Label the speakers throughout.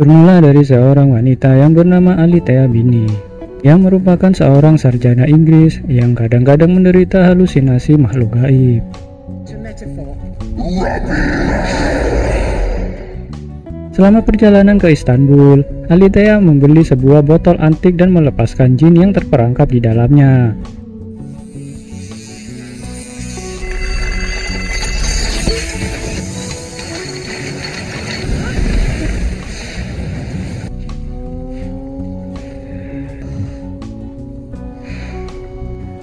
Speaker 1: Bermula dari seorang wanita yang bernama Alithea Bini, yang merupakan seorang sarjana Inggris yang kadang-kadang menderita halusinasi makhluk gaib. Selama perjalanan ke Istanbul, Alithea membeli sebuah botol antik dan melepaskan jin yang terperangkap di dalamnya.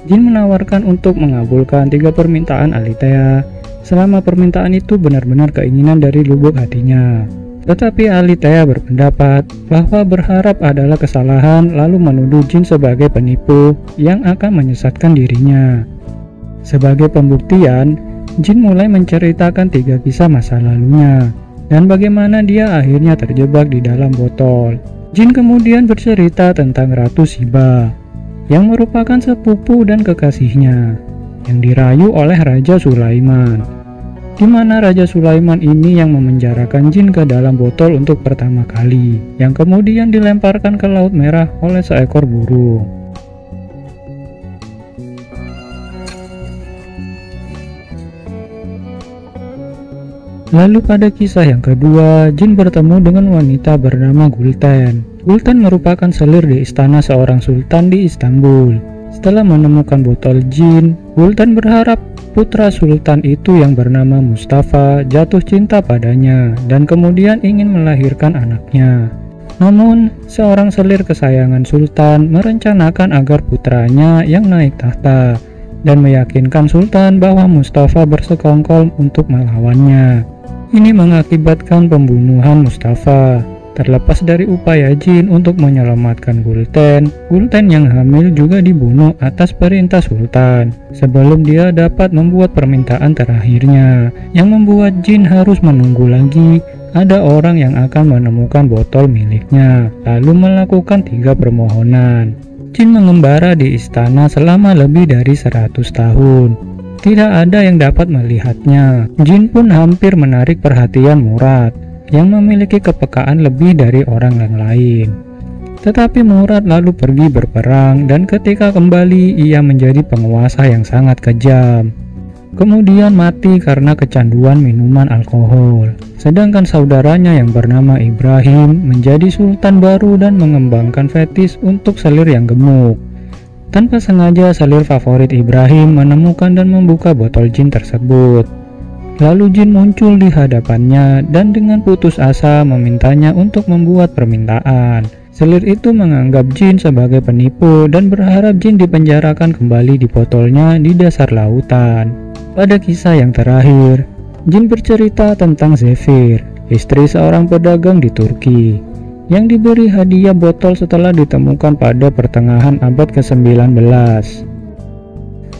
Speaker 1: Jin menawarkan untuk mengabulkan 3 permintaan Alithea, selama permintaan itu benar-benar keinginan dari lubuk hatinya. Tetapi Alithea berpendapat bahwa berharap adalah kesalahan, lalu menuduh jin sebagai penipu yang akan menyesatkan dirinya. Sebagai pembuktian, jin mulai menceritakan 3 kisah masa lalunya dan bagaimana dia akhirnya terjebak di dalam botol. Jin kemudian bercerita tentang Ratu Shiba yang merupakan sepupu dan kekasihnya yang dirayu oleh Raja Sulaiman, di mana Raja Sulaiman ini yang memenjarakan jin ke dalam botol untuk pertama kali, yang kemudian dilemparkan ke Laut Merah oleh seekor burung. Lalu pada kisah yang kedua, jin bertemu dengan wanita bernama Gulten. Gulten merupakan selir di istana seorang sultan di Istanbul. Setelah menemukan botol jin, Gulten berharap putra sultan itu yang bernama Mustafa jatuh cinta padanya dan kemudian ingin melahirkan anaknya. Namun, seorang selir kesayangan sultan merencanakan agar putranya yang naik tahta dan meyakinkan sultan bahwa Mustafa bersekongkol untuk melawannya. Ini mengakibatkan pembunuhan Mustafa. Terlepas dari upaya jin untuk menyelamatkan Gulten, Gulten yang hamil juga dibunuh atas perintah sultan sebelum dia dapat membuat permintaan terakhirnya, yang membuat jin harus menunggu lagi ada orang yang akan menemukan botol miliknya, lalu melakukan 3 permohonan. Jin mengembara di istana selama lebih dari 100 tahun. Tidak ada yang dapat melihatnya. Jin pun hampir menarik perhatian Murad, yang memiliki kepekaan lebih dari orang yang lain. Tetapi Murad lalu pergi berperang dan ketika kembali ia menjadi penguasa yang sangat kejam. Kemudian mati karena kecanduan minuman alkohol. Sedangkan saudaranya yang bernama Ibrahim menjadi sultan baru dan mengembangkan fetis untuk selir yang gemuk. Tanpa sengaja selir favorit Ibrahim menemukan dan membuka botol jin tersebut. Lalu jin muncul di hadapannya dan dengan putus asa memintanya untuk membuat permintaan. Selir itu menganggap jin sebagai penipu dan berharap jin dipenjarakan kembali di botolnya di dasar lautan. Pada kisah yang terakhir, jin bercerita tentang Zephyr, istri seorang pedagang di Turki, yang diberi hadiah botol setelah ditemukan pada pertengahan abad ke-19.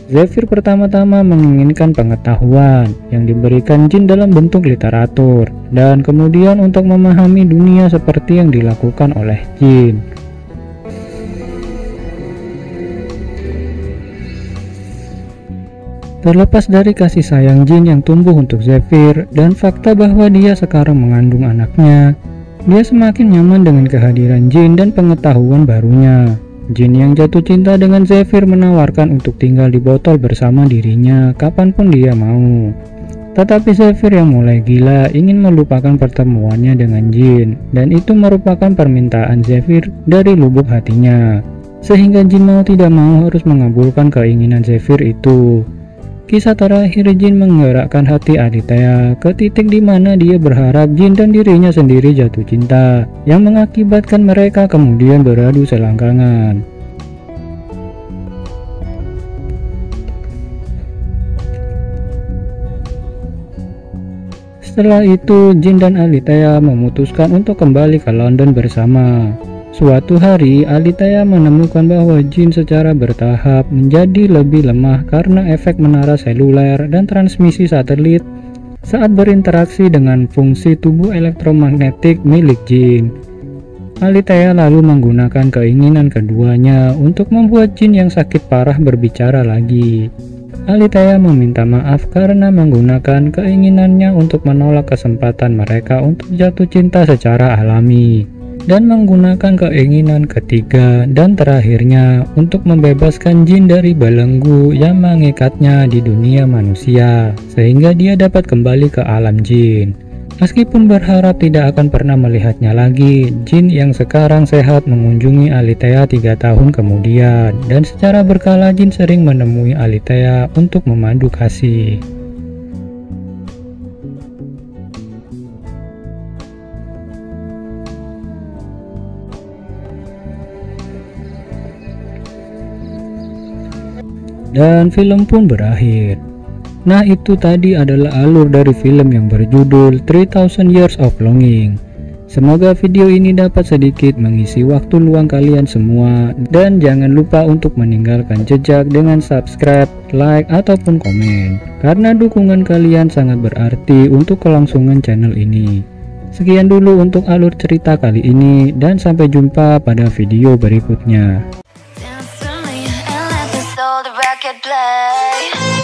Speaker 1: Zephyr pertama-tama menginginkan pengetahuan yang diberikan jin dalam bentuk literatur dan kemudian untuk memahami dunia seperti yang dilakukan oleh jin. Terlepas dari kasih sayang jin yang tumbuh untuk Zephyr dan fakta bahwa dia sekarang mengandung anaknya, dia semakin nyaman dengan kehadiran jin dan pengetahuan barunya. Jin yang jatuh cinta dengan Zephyr menawarkan untuk tinggal di botol bersama dirinya kapanpun dia mau. Tetapi Zephyr yang mulai gila ingin melupakan pertemuannya dengan jin, dan itu merupakan permintaan Zephyr dari lubuk hatinya. Sehingga jin mau tidak mau harus mengabulkan keinginan Zephyr itu. Kisah terakhir jin menggerakkan hati Alithea ke titik di mana dia berharap jin dan dirinya sendiri jatuh cinta, yang mengakibatkan mereka kemudian beradu selangkangan. Setelah itu, jin dan Alithea memutuskan untuk kembali ke London bersama. Suatu hari, Alithea menemukan bahwa jin secara bertahap menjadi lebih lemah karena efek menara seluler dan transmisi satelit saat berinteraksi dengan fungsi tubuh elektromagnetik milik jin. Alithea lalu menggunakan keinginan keduanya untuk membuat jin yang sakit parah berbicara lagi. Alithea meminta maaf karena menggunakan keinginannya untuk menolak kesempatan mereka untuk jatuh cinta secara alami, dan menggunakan keinginan ketiga dan terakhirnya untuk membebaskan jin dari belenggu yang mengikatnya di dunia manusia, sehingga dia dapat kembali ke alam jin. Meskipun berharap tidak akan pernah melihatnya lagi, jin yang sekarang sehat mengunjungi Alithea 3 tahun kemudian, dan secara berkala jin sering menemui Alithea untuk memandu kasih. Dan film pun berakhir. Nah, itu tadi adalah alur dari film yang berjudul 3000 Years of Longing. Semoga video ini dapat sedikit mengisi waktu luang kalian semua, dan jangan lupa untuk meninggalkan jejak dengan subscribe, like, ataupun komen, karena dukungan kalian sangat berarti untuk kelangsungan channel ini. Sekian dulu untuk alur cerita kali ini, dan sampai jumpa pada video berikutnya.
Speaker 2: The record play.